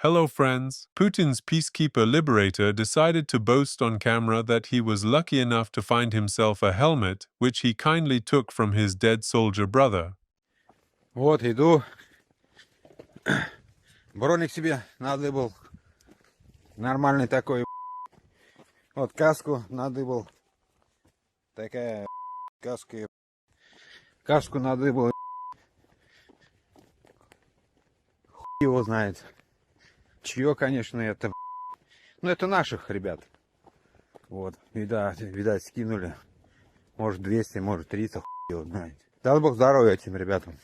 Hello friends. Putin's peacekeeper Liberator decided to boast on camera that he was lucky enough to find himself a helmet, which he kindly took from his dead soldier brother. Вот иду. Броник себе надыбал. Нормальный такой. Вот каску надыбал. Такая каска. Каску надыбал. Хуй его знает. Чье, конечно, это. Ну, это наших ребят. Вот. Видать, скинули. Может 200, может 300, хуй его знает. Дай бог здоровья этим ребятам.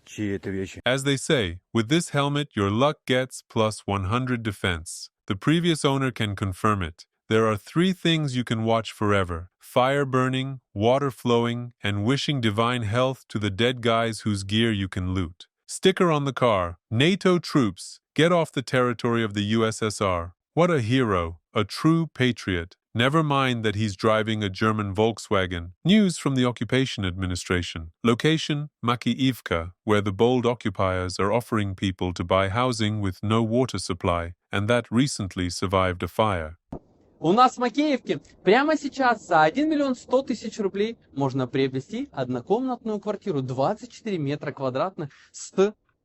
Чьи это вещи. As they say, with this helmet your luck gets plus 100 defense. The previous owner can confirm it. There are 3 things you can watch forever: fire burning, water flowing, and wishing divine health to the dead guys whose gear you can loot. Sticker on the car: NATO troops, get off the territory of the USSR. What a hero, a true patriot. Never mind that he's driving a German Volkswagen. News from the Occupation Administration. Location: Makiivka, where the bold occupiers are offering people to buy housing with no water supply, and that recently survived a fire. У нас в Макеевке прямо сейчас за 1 миллион 100 тысяч рублей можно приобрести однокомнатную квартиру 24 метра квадратных с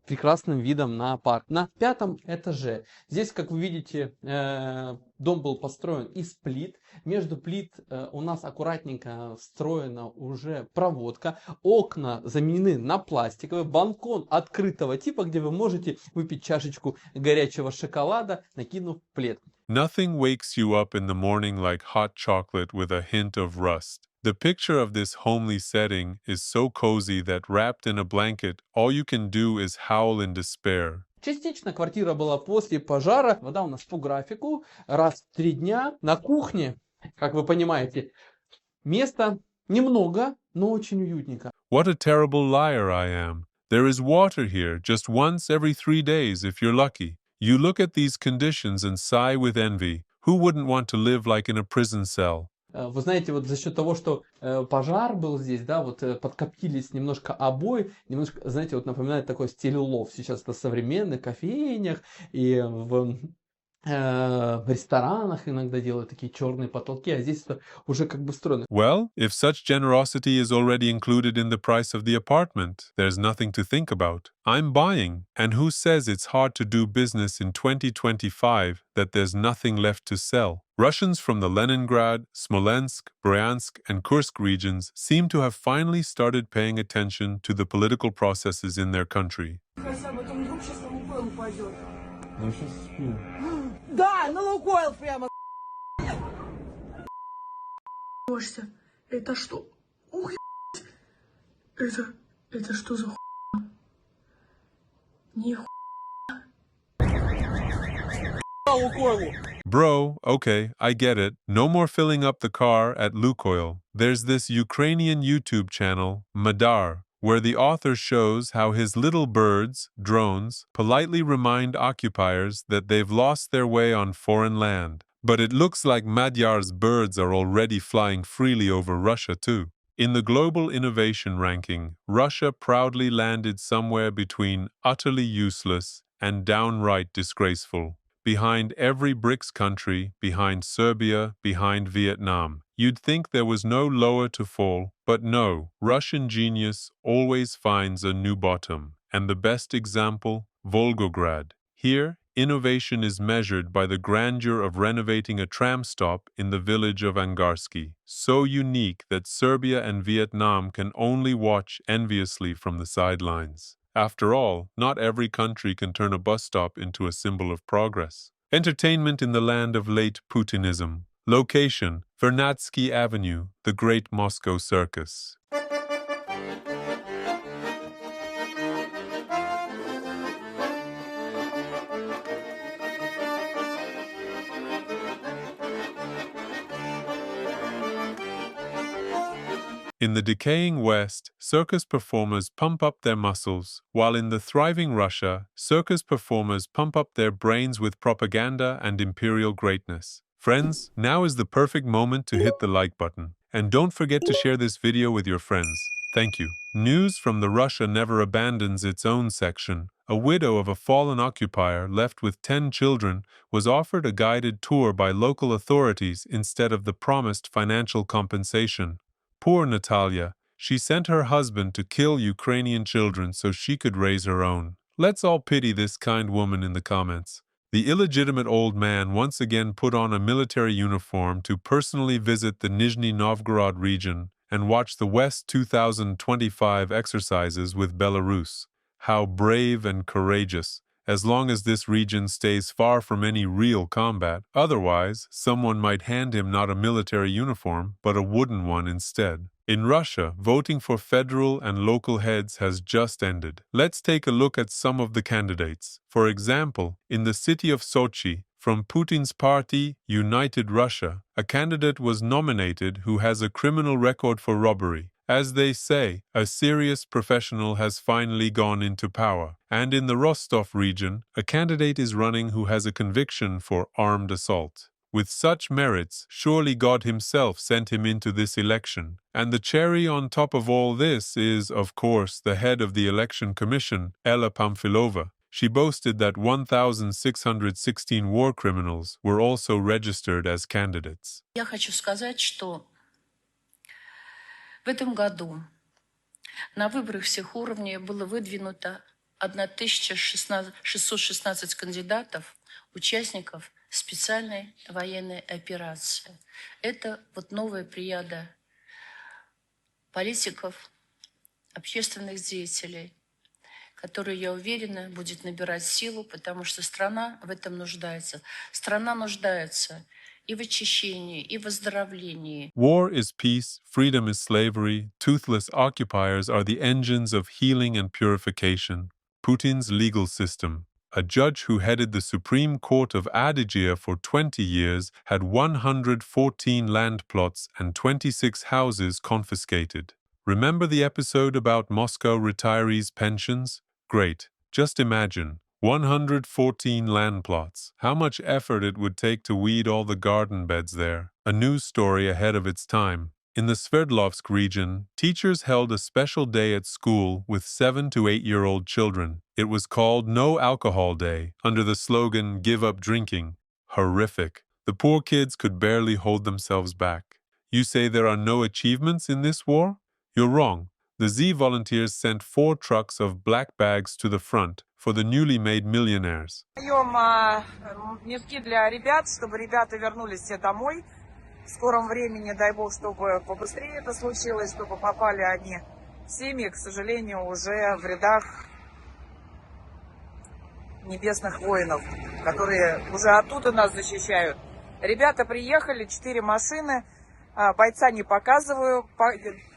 прекрасным видом на парк на 5-м этаже. Здесь, как вы видите, дом был построен из плит. Между плит у нас аккуратненько встроена уже проводка. Окна заменены на пластиковые. Балкон открытого типа, где вы можете выпить чашечку горячего шоколада, накинув плед. Nothing wakes you up in the morning like hot chocolate with a hint of rust. The picture of this homely setting is so cozy that wrapped in a blanket, all you can do is howl in despair. Частично квартира была после пожара. Вода у нас по графику. Раз в 3 дня. На кухне, как вы понимаете, места немного, но очень уютненько. What a terrible liar I am. There is water here just once every 3 days if you're lucky. You look at these conditions and sigh with envy. Who wouldn't want to live like in a prison cell? Вы знаете, вот за счет того, что пожар был здесь, да, вот подкоптились немножко обои, немножко, знаете, вот напоминает такой стиль улов. Сейчас это в современных кофейнях и в ресторанах иногда делают такие черные потолки, а здесь это уже как бы встроено. Well, if such generosity is already included in the price of the apartment, there's nothing to think about. I'm buying. And who says it's hard to do business in 2025 that there's nothing left to sell? Russians from the Leningrad, Smolensk, Bryansk, and Kursk regions seem to have finally started paying attention to the political processes in their country. Да, на Лукойл прямо. Это что? Ух, это что за хуйня? Нихуя. Bro, okay, I get it. No more filling up the car at Lukoil. There's this Ukrainian YouTube channel, Madar, where the author shows how his little birds, drones, politely remind occupiers that they've lost their way on foreign land. But it looks like Madyar's birds are already flying freely over Russia too. In the global innovation ranking, Russia proudly landed somewhere between utterly useless and downright disgraceful. Behind every BRICS country, behind Serbia, behind Vietnam. You'd think there was no lower to fall, but no, Russian genius always finds a new bottom. And the best example, Volgograd. Here, innovation is measured by the grandeur of renovating a tram stop in the village of Angarsky, so unique that Serbia and Vietnam can only watch enviously from the sidelines. After all, not every country can turn a bus stop into a symbol of progress. Entertainment in the land of late Putinism. Location: Vernadsky Avenue, the Great Moscow Circus. In the decaying West, circus performers pump up their muscles, while in the thriving Russia, circus performers pump up their brains with propaganda and imperial greatness. Friends, now is the perfect moment to hit the like button. And don't forget to share this video with your friends. Thank you. News from the Russia never abandons its own section. a widow of a fallen occupier left with 10 children was offered a guided tour by local authorities instead of the promised financial compensation. Poor Natalia, she sent her husband to kill Ukrainian children so she could raise her own. Let's all pity this kind woman in the comments. The illegitimate old man once again put on a military uniform to personally visit the Nizhny Novgorod region and watch the West 2025 exercises with Belarus. How brave and courageous, as long as this region stays far from any real combat. Otherwise, someone might hand him not a military uniform, but a wooden one instead. In Russia, voting for federal and local heads has just ended. Let's take a look at some of the candidates. For example, in the city of Sochi, from Putin's party, United Russia, a candidate was nominated who has a criminal record for robbery. As they say, a serious professional has finally gone into power. And in the Rostov region, a candidate is running who has a conviction for armed assault. With such merits, surely God himself sent him into this election. And the cherry on top of all this is, of course, the head of the election commission, Ella Pamfilova. She boasted that 1,616 war criminals were also registered as candidates. Я хочу сказать, что в этом году на выборах всех уровней было выдвинуто 1616 кандидатов, участников специальной военной операции. Это вот новая плеяда политиков, общественных деятелей, которая, я уверена, будет набирать силу, потому что страна в этом нуждается. Страна нуждается и в очищении, и в оздоровлении. War is peace, freedom is slavery, toothless occupiers are the engines of healing and purification. Putin's legal system. A judge who headed the Supreme Court of Adygia for 20 years had 114 land plots and 26 houses confiscated. Remember the episode about Moscow retirees' pensions? Great. Just imagine. 114 land plots. How much effort it would take to weed all the garden beds there. A news story ahead of its time. In the Sverdlovsk region, teachers held a special day at school with 7 to 8-year-old children. It was called No Alcohol Day, under the slogan, Give Up Drinking. Horrific. The poor kids could barely hold themselves back. You say there are no achievements in this war? You're wrong. The Z volunteers sent 4 trucks of black bags to the front for the newly made millionaires. Даем мешки для ребят, чтобы ребята вернулись все домой. В скором времени, дай бог, чтобы побыстрее это случилось, чтобы попали они в семьи, к сожалению, уже в рядах небесных воинов, которые уже оттуда нас защищают. Ребята приехали, 4 машины, бойца не показываю,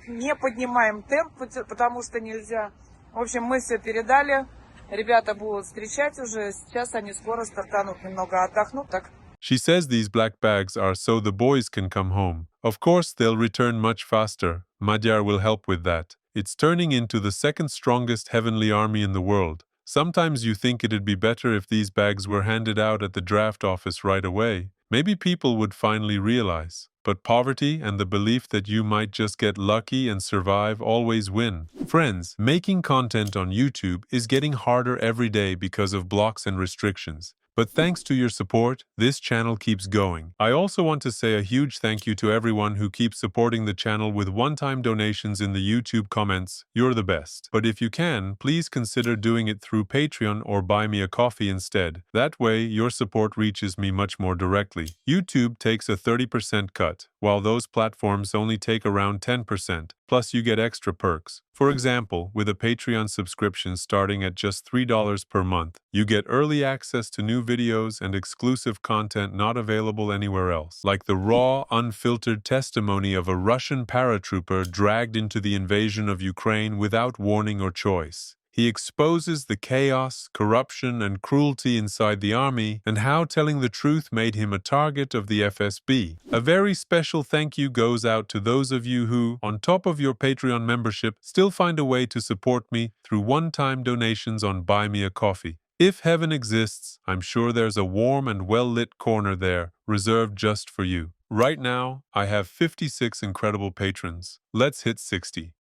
не поднимаем темп, потому что нельзя. В общем, мы все передали, ребята будут встречать уже, сейчас они скоро стартанут, немного отдохнут, так. She says these black bags are so the boys can come home. Of course, they'll return much faster. Madhyar will help with that. It's turning into the second strongest heavenly army in the world. Sometimes you think it'd be better if these bags were handed out at the draft office right away. Maybe people would finally realize. But poverty and the belief that you might just get lucky and survive always win. Friends, making content on YouTube is getting harder every day because of blocks and restrictions. But thanks to your support, this channel keeps going. I also want to say a huge thank you to everyone who keeps supporting the channel with one-time donations in the YouTube comments. You're the best. But if you can, please consider doing it through Patreon or buy me a coffee instead. That way, your support reaches me much more directly. YouTube takes a 30% cut, while those platforms only take around 10%. Plus, you get extra perks. For example, with a Patreon subscription starting at just $3 per month, you get early access to new videos and exclusive content not available anywhere else, like the raw, unfiltered testimony of a Russian paratrooper dragged into the invasion of Ukraine without warning or choice. He exposes the chaos, corruption, and cruelty inside the army, and how telling the truth made him a target of the FSB. A very special thank you goes out to those of you who, on top of your Patreon membership, still find a way to support me through one-time donations on Buy Me a Coffee. If heaven exists, I'm sure there's a warm and well-lit corner there, reserved just for you. Right now, I have 56 incredible patrons. Let's hit 60.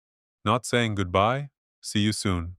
Not saying goodbye. See you soon.